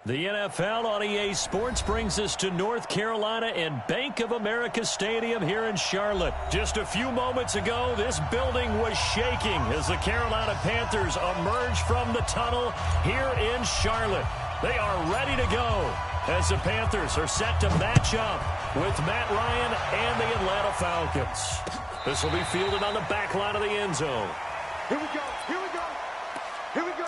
The NFL on EA Sports brings us to North Carolina and Bank of America Stadium here in Charlotte. Just a few moments ago, this building was shaking as the Carolina Panthers emerge from the tunnel here in Charlotte. They are ready to go as the Panthers are set to match up with Matt Ryan and the Atlanta Falcons. This will be fielded on the back line of the end zone. Here we go, here we go, here we go.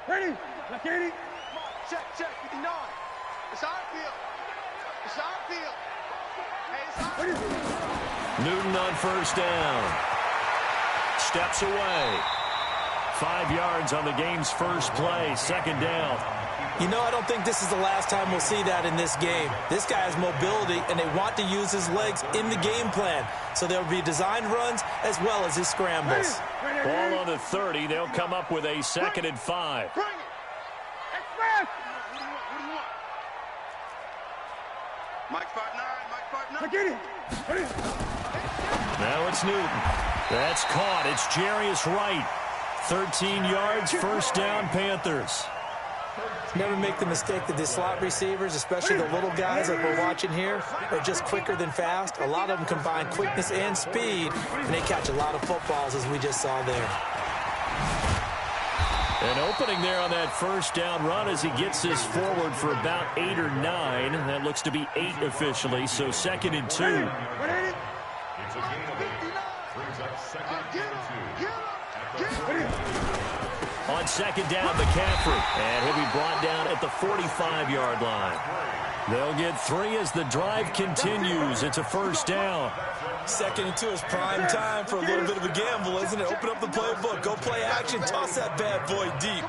Ready? Let's get it. Check, 59. It's our field. It's our field. Hey, it's our field. Newton on first down. Steps away. 5 yards on the game's first play. Second down. You know, I don't think this is the last time we'll see that in this game. This guy has mobility, and they want to use his legs in the game plan. So there will be designed runs as well as his scrambles. Ball on the 30. They'll come up with a 2nd and 5. Bring it. Express. What do you want? Mike 5'9", Mike 5'9". I get it. Now it's Newton. That's caught. It's Jarius Wright. 13 yards, first down, Panthers. Never make the mistake that the slot receivers, especially the little guys like we're watching here, are just quicker than fast. A lot of them combine quickness and speed, and they catch a lot of footballs, as we just saw there. An opening there on that first down run as he gets this forward for about 8 or 9. That looks to be 8 officially, so 2nd and 2. It's a gain of 8. Brings up 2nd and 2. On 2nd down, McCaffrey. And he'll be brought down at the 45-yard line. They'll get 3 as the drive continues. It's a first down. 2nd and 2 is prime time for a little bit of a gamble, isn't it? Open up the playbook. Go play action. Toss that bad boy deep.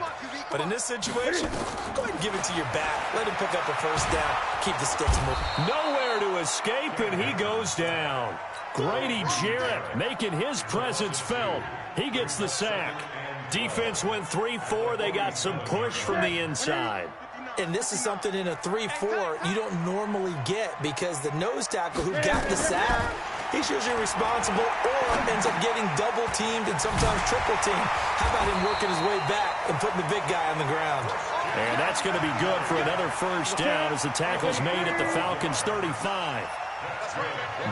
But in this situation, go ahead and give it to your back. Let him pick up a first down. Keep the sticks moving. Nowhere to escape, and he goes down. Grady Jarrett making his presence felt. He gets the sack. Defense went 3-4. They got some push from the inside. And this is something in a 3-4 you don't normally get because the nose tackle who got the sack, he's usually responsible or ends up getting double-teamed and sometimes triple-teamed. How about him working his way back and putting the big guy on the ground? And that's going to be good for another first down as the tackle's made at the Falcons' 35.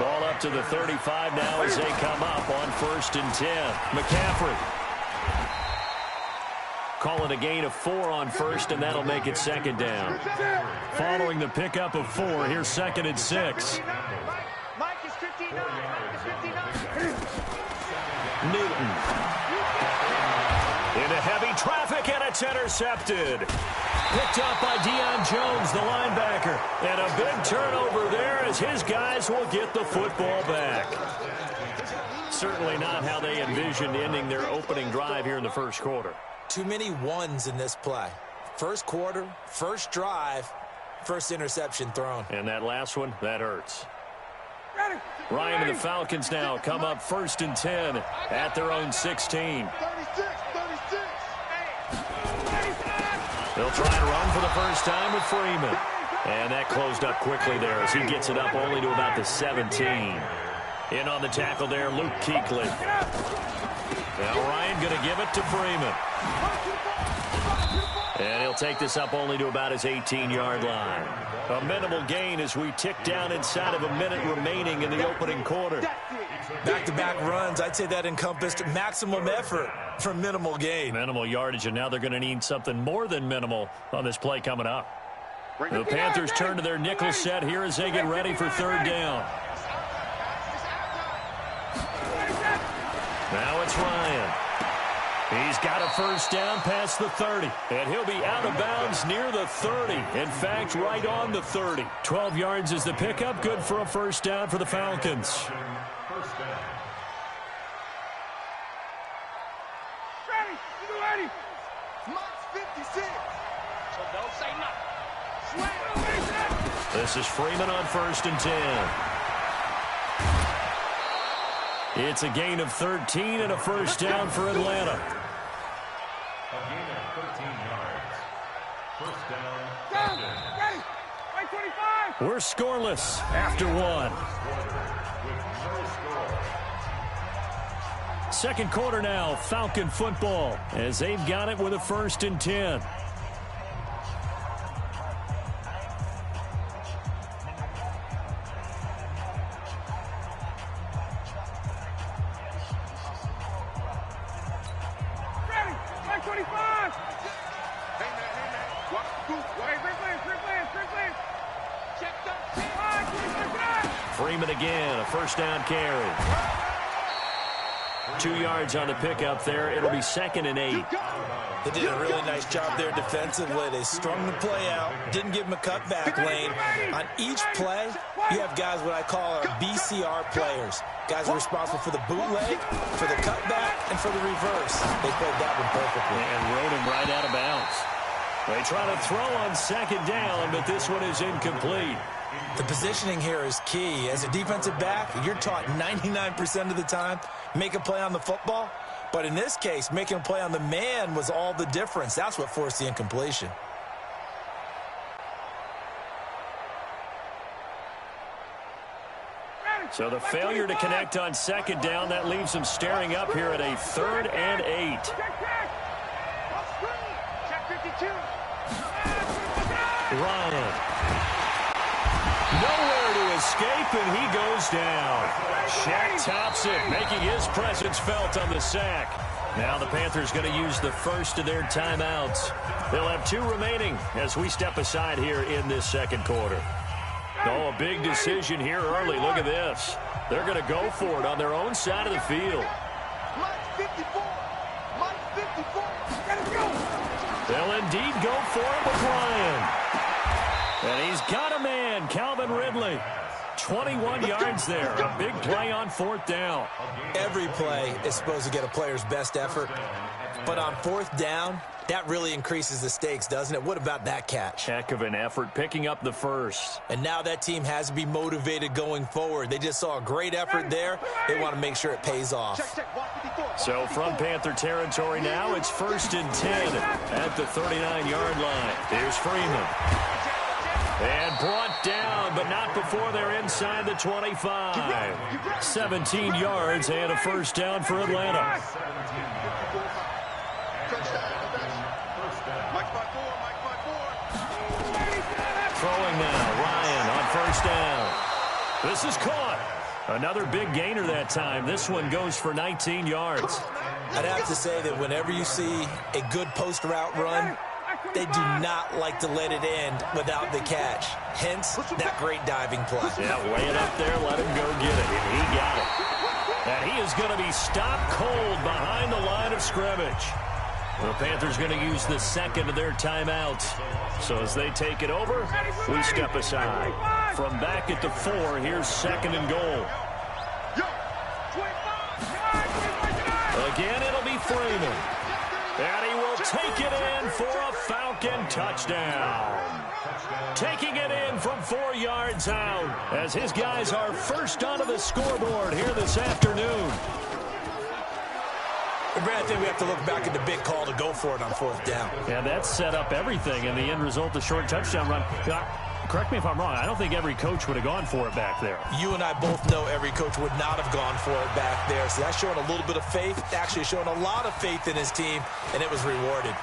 Ball up to the 35 now as they come up on 1st and 10. McCaffrey. Calling a gain of 4 on 1st, and that'll make it 2nd down. Following the pickup of 4, here's 2nd and 6. Mike is 59. Newton. Into heavy traffic, and it's intercepted. Picked up by Deion Jones, the linebacker. And a big turnover there as his guys will get the football back. Certainly not how they envisioned ending their opening drive here in the first quarter. Too many ones in this play. First quarter, first drive, first interception thrown. And that last one, that hurts. Ryan and the Falcons now come up 1st and 10 at their own 16. 36. They'll try to run for the first time with Freeman. And that closed up quickly there as he gets it up only to about the 17. In on the tackle there, Luke Kuechly. Now Ryan going to give it to Freeman. And he'll take this up only to about his 18-yard line. A minimal gain as we tick down inside of a minute remaining in the opening quarter. Back-to-back runs, I'd say that encompassed maximum effort for minimal gain. Minimal yardage, and now they're going to need something more than minimal on this play coming up. The Panthers turn to their nickel set here as they get ready for 3rd down. Now it's Ryan. He's got a first down past the 30, and he'll be out of bounds near the 30. In fact, right on the 30. 12 yards is the pickup, good for a first down for the Falcons. Ready. Mike's 56. So don't say nothing. This is Freeman on 1st and 10. It's a gain of 13 and a first down for Atlanta. A gain of 13 yards. We're scoreless after one. Second quarter now, Falcon football, as they've got it with a 1st and 10. Freeman again, a 1st down carry. 2 yards on the pickup there. It'll be 2nd and 8. They did a really nice job there defensively. They strung the play out, didn't give him a cutback lane. On each play, you have guys what I call our BCR players. Guys are responsible for the bootleg, for the cutback, and for the reverse. They played that one perfectly. And rode him right out of bounds. They try to throw on 2nd down, but this one is incomplete. The positioning here is key. As a defensive back, you're taught 99% of the time, make a play on the football. But in this case, making a play on the man was all the difference. That's what forced the incompletion. So the failure to connect on 2nd down, that leaves them staring up here at a 3rd and 8. Ryan. Nowhere to escape, and he goes down. Shaq tops it, making his presence felt on the sack. Now the Panthers going to use the first of their timeouts. They'll have 2 remaining as we step aside here in this 2nd quarter. Oh, a big decision here early. Look at this. They're going to go for it on their own side of the field. They'll indeed go for it with Ryan. And he's got a man, Calvin Ridley. 21 yards there. A big play on 4th down. Every play is supposed to get a player's best effort. But on 4th down, that really increases the stakes, doesn't it? What about that catch? Heck of an effort, picking up the first. And now that team has to be motivated going forward. They just saw a great effort there. They want to make sure it pays off. So from Panther territory now, it's 1st and 10 at the 39-yard line. Here's Freeman. And brought down, but not before they're inside the 25. 17 yards and a 1st down for Atlanta. Throwing now, Ryan on 1st down. This is caught. Another big gainer that time. This one goes for 19 yards. I'd have to say that whenever you see a good post route run, they do not like to let it end without the catch. Hence, that great diving play. Yeah, lay it up there, let him go get it. And he got it. And he is going to be stopped cold behind the line of scrimmage. The Panthers going to use the 2nd of their timeouts. So as they take it over, we step aside. From back at the 4, here's 2nd and goal. Again, it'll be Freeman. And he will take it in for a Falcon touchdown. Taking it in from 4 yards out as his guys are first onto the scoreboard here this afternoon. Brad, I think we have to look back at the big call to go for it on 4th down. Yeah, that set up everything, and the end result, the short touchdown run. Correct me if I'm wrong. I don't think every coach would have gone for it back there. You and I both know every coach would not have gone for it back there. So that's showing a little bit of faith, actually showing a lot of faith in his team, and it was rewarded.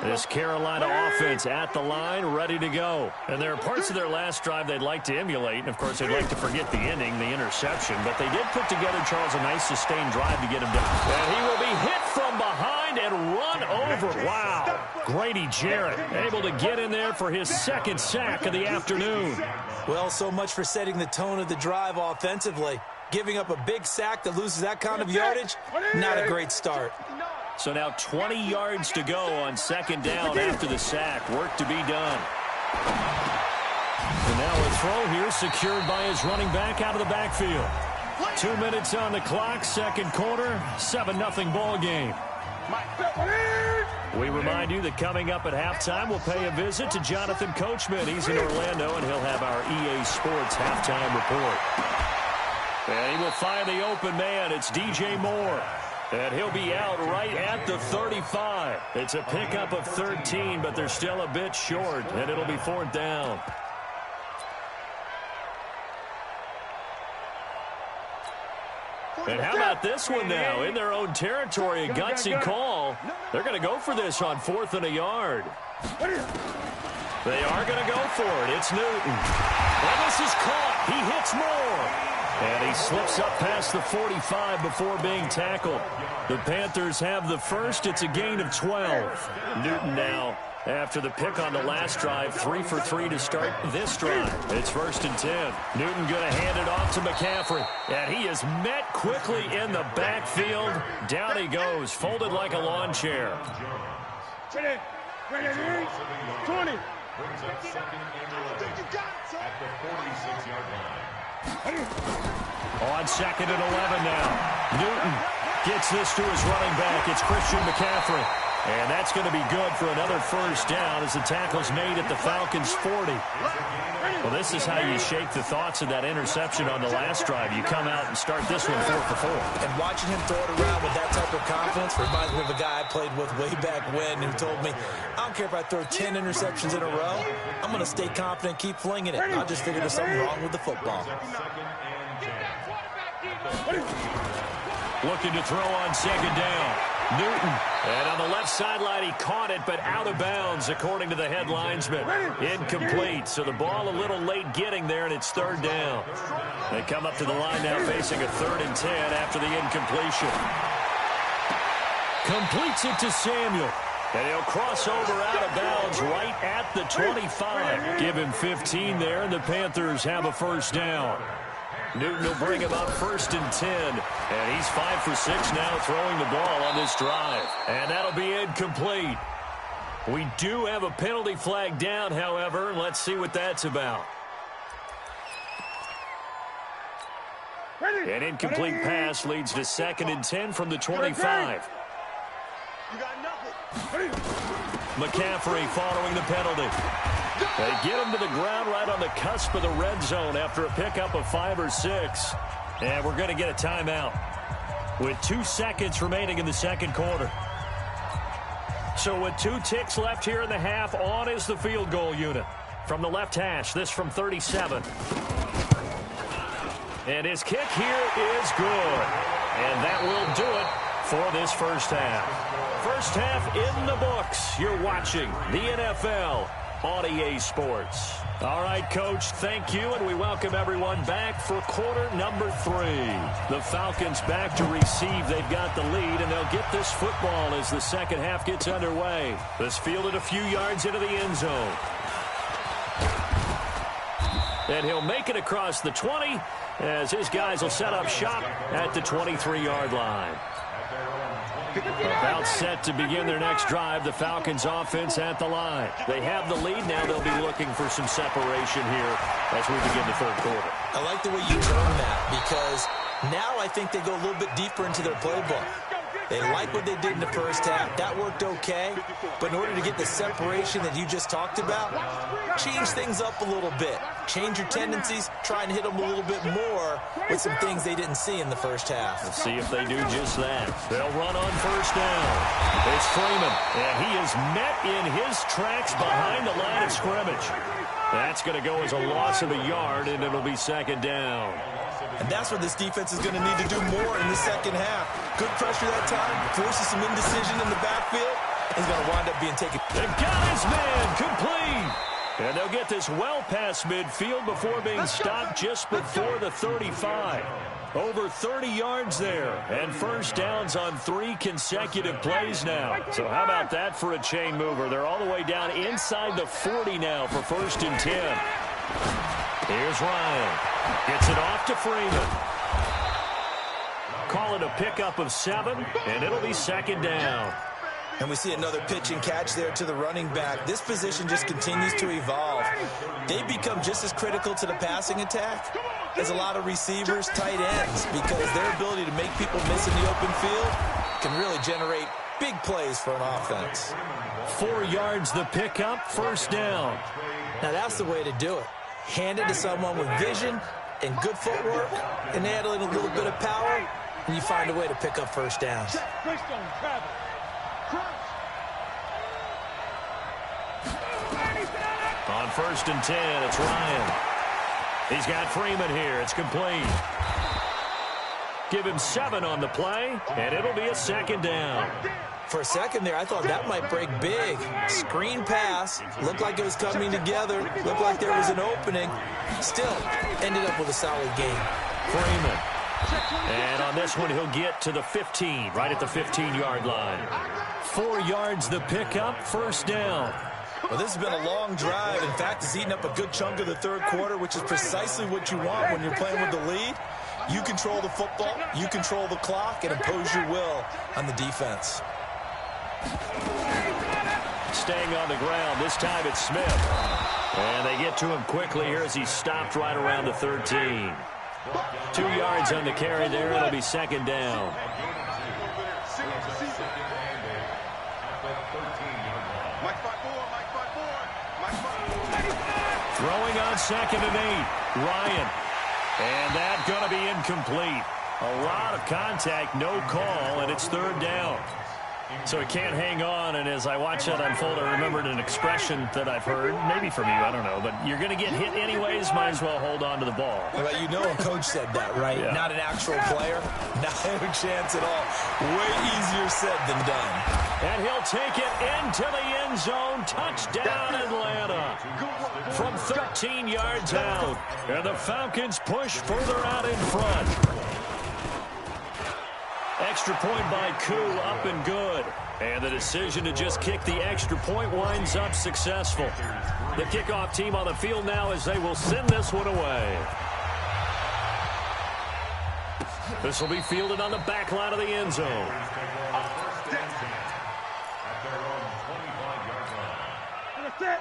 This Carolina offense at the line, ready to go. And there are parts of their last drive they'd like to emulate. And, of course, they'd like to forget the ending, the interception. But they did put together, Charles, a nice sustained drive to get him done. And he will be hit from behind and run over. Wow. Grady Jarrett able to get in there for his 2nd sack of the afternoon. Well, so much for setting the tone of the drive offensively. Giving up a big sack that loses that kind of yardage, not a great start. So now 20 yards to go on 2nd down after the sack. Work to be done. And now a throw here secured by his running back out of the backfield. 2 minutes on the clock, 2nd quarter, 7-0 ball game. We remind you that coming up at halftime, we'll pay a visit to Jonathan Coachman. He's in Orlando, and he'll have our EA Sports halftime report. And he will find the open man. It's DJ Moore. And he'll be out right at the 35. It's a pickup of 13, but they're still a bit short, and it'll be 4th down. And how about this one now? In their own territory, a gutsy call. They're going to go for this on 4th and a yard. They are going to go for it. It's Newton. And this is caught. He hits Moore. And he slips up past the 45 before being tackled. The Panthers have the first. It's a gain of 12. Newton now, after the pick on the last drive, 3 for 3 to start this drive. It's 1st and 10. Newton going to hand it off to McCaffrey. And he is met quickly in the backfield. Down he goes, folded like a lawn chair. 20. At the 46-yard line. On 2nd and 11 now. Newton gets this to his running back. It's Christian McCaffrey. And that's going to be good for another first down as the tackle's made at the Falcons' 40. Well, this is how you shake the thoughts of that interception on the last drive. You come out and start this one 4 for 4. And watching him throw it around with that type of confidence reminds me of a guy I played with way back when who told me, I don't care if I throw 10 interceptions in a row, I'm going to stay confident, keep flinging it. I just figured there's something wrong with the football. Looking to throw on 2nd down. Newton. And on the left sideline, he caught it, but out of bounds, according to the head linesman. Incomplete. So the ball a little late getting there, and it's 3rd down. They come up to the line now facing a 3rd and 10 after the incompletion. Completes it to Samuel. And he'll cross over out of bounds right at the 25. Give him 15 there, and the Panthers have a first down. Newton will bring him up 1st and 10. And he's 5 for 6 now throwing the ball on this drive. And that'll be incomplete. We do have a penalty flag down, however. Let's see what that's about. An incomplete pass leads to 2nd and 10 from the 25. You got nothing. McCaffrey following the penalty. They get him to the ground right on the cusp of the red zone after a pickup of 5 or 6. And we're going to get a timeout with 2 seconds remaining in the second quarter. So with 2 ticks left here in the half, on is the field goal unit. From the left hash, this from 37. And his kick here is good. And that will do it for this first half. First half in the books. You're watching the NFL on EA Sports. All right, Coach, thank you, and we welcome everyone back for quarter number 3. The Falcons back to receive. They've got the lead, and they'll get this football as the second half gets underway. This fielded a few yards into the end zone. And he'll make it across the 20 as his guys will set up shop at the 23-yard line. About set to begin their next drive. The Falcons offense at the line. They have the lead. Now they'll be looking for some separation here as we begin the third quarter. I like the way you term that because now I think they go a little bit deeper into their playbook. They like what they did in the first half. That worked okay. But in order to get the separation that you just talked about, change things up a little bit. Change your tendencies. Try and hit them a little bit more with some things they didn't see in the first half. Let's see if they do just that. They'll run on first down. It's Freeman, and he is met in his tracks behind the line of scrimmage. That's going to go as a loss of a yard, and it'll be 2nd down. And that's what this defense is going to need to do more in the second half. Good pressure that time, forces some indecision in the backfield. He's going to wind up being taken. They've got his man complete. And they'll get this well past midfield before being stopped just before the 35. Over 30 yards there. And first downs on 3 consecutive plays now. So how about that for a chain mover? They're all the way down inside the 40 now for 1st and 10. Here's Ryan. Gets it off to Freeman. Call it a pickup of 7, and it'll be 2nd down. And we see another pitch and catch there to the running back. This position just continues to evolve. They become just as critical to the passing attack as a lot of receivers, tight ends, because their ability to make people miss in the open field can really generate big plays for an offense. 4 yards the pickup, 1st down. Now that's the way to do it. Hand it to someone with vision and good footwork and adding a little bit of power, and you find a way to pick up first downs. On 1st and 10, it's Ryan. He's got Freeman here. It's complete. Give him 7 on the play, and it'll be a 2nd down. For a second there, I thought that might break big. Screen pass. Looked like it was coming together. Looked like there was an opening. Still, ended up with a solid game. Freeman. And on this one, he'll get to the 15, right at the 15-yard line. 4 yards the pickup, 1st down. Well, this has been a long drive. In fact, it's eaten up a good chunk of the 3rd quarter, which is precisely what you want when you're playing with the lead. You control the football, you control the clock, and impose your will on the defense. Staying on the ground. This time it's Smith. And they get to him quickly here as he's stopped right around the 13. 2 yards on the carry there. It'll be 2nd down. Throwing on 2nd and 8. Ryan. And that's going to be incomplete. A lot of contact, no call, and it's 3rd down. So he can't hang on, and as I watch that unfold, I remembered an expression that I've heard, maybe from you, I don't know, but you're going to get hit anyways, might as well hold on to the ball. Well, you know a coach said that, right? Yeah. Not an actual player. Not a chance at all. Way easier said than done. And he'll take it into the end zone. Touchdown, Atlanta. From 13 yards out. And the Falcons push further out in front. Extra point by Koo, up and good. And the decision to just kick the extra point winds up successful. The kickoff team on the field now as they will send this one away. This will be fielded on the back line of the end zone.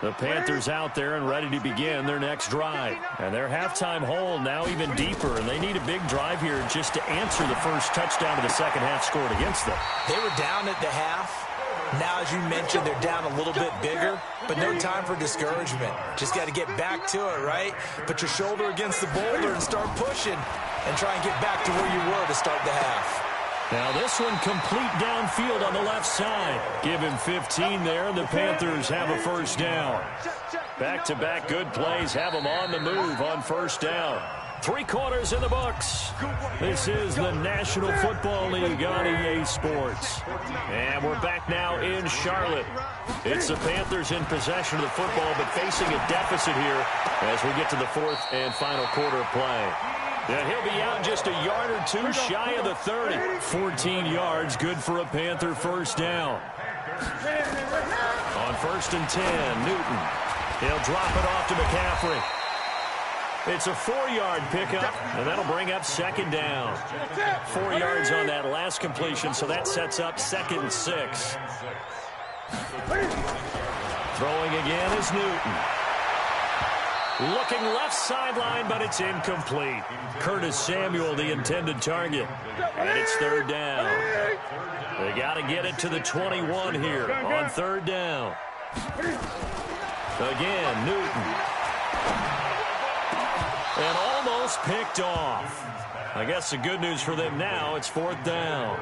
The Panthers out there and ready to begin their next drive. And their halftime hole now even deeper, and they need a big drive here just to answer the first touchdown of the second half scored against them. They were down at the half. Now, as you mentioned, they're down a little bit bigger, but no time for discouragement. Just got to get back to it, right? Put your shoulder against the boulder and start pushing and try and get back to where you were to start the half. Now this one complete downfield on the left side. Give him 15 there, and the Panthers have a first down. Back-to-back good plays have them on the move on first down. 3 quarters in the books. This is the National Football League on EA Sports. And we're back now in Charlotte. It's the Panthers in possession of the football, but facing a deficit here as we get to the 4th and final quarter of play. Yeah, he'll be out just a yard or 2 shy of the 30. 14 yards, good for a Panther first down. On 1st and 10, Newton. He'll drop it off to McCaffrey. It's a 4-yard pickup, and that'll bring up 2nd down. 4 yards on that last completion, so that sets up 2nd and 6. Throwing again is Newton. Looking left sideline, but it's incomplete. Curtis Samuel, the intended target. And it's 3rd down. They got to get it to the 21 here on 3rd down. Again, Newton. And almost picked off. I guess the good news for them now, it's 4th down.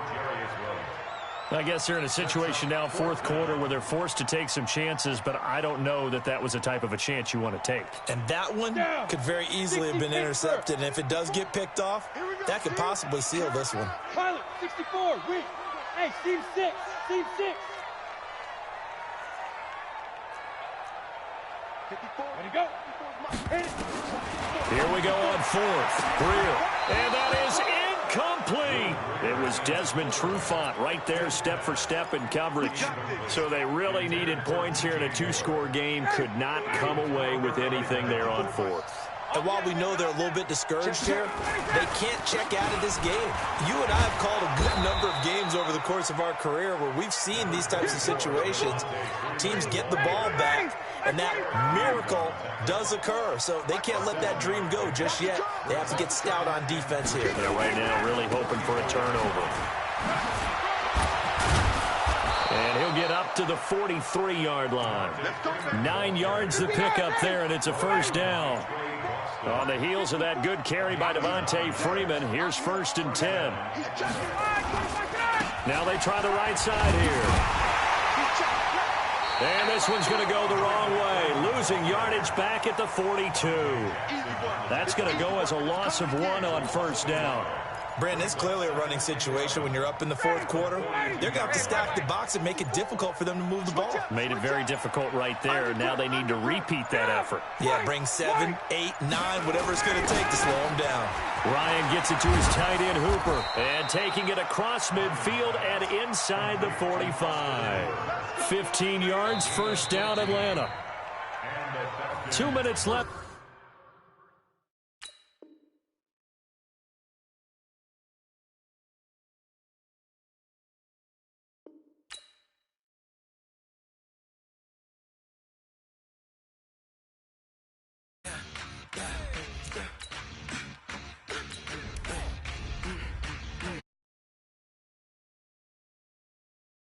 I guess they're in a situation now, 4th quarter, where they're forced to take some chances, but I don't know that that was a type of a chance you want to take. And that one could very easily have been intercepted, and if it does get picked off, that could possibly seal this one. Pilot, 64, win. Hey, team 6, team 6. 54. Ready to go. Here we go on 4th. Greer. And that is incomplete. It was Desmond Trufant right there, step for step in coverage. So they really needed points here in a 2-score game. Could not come away with anything there on 4th. And while we know they're a little bit discouraged here, they can't check out of this game. You and I have called a good number of games over the course of our career where we've seen these types of situations. Teams get the ball back, and that miracle does occur. So they can't let that dream go just yet. They have to get stout on defense here. They're right now really hoping for a turnover. And he'll get up to the 43-yard line. 9 yards to pick up there, and it's a first down. On the heels of that good carry by Devontae Freeman, here's 1st and 10. Now they try the right side here. And this one's going to go the wrong way, losing yardage back at the 42. That's going to go as a loss of 1 on 1st down. Brandon, it's clearly a running situation when you're up in the 4th quarter. They're going to have to stack the box and make it difficult for them to move the ball. Made it very difficult right there. Now they need to repeat that effort. Yeah, bring 7, 8, 9, whatever it's going to take to slow them down. Ryan gets it to his tight end, Hooper. And taking it across midfield and inside the 45. 15 yards, 1st down, Atlanta. 2 minutes left.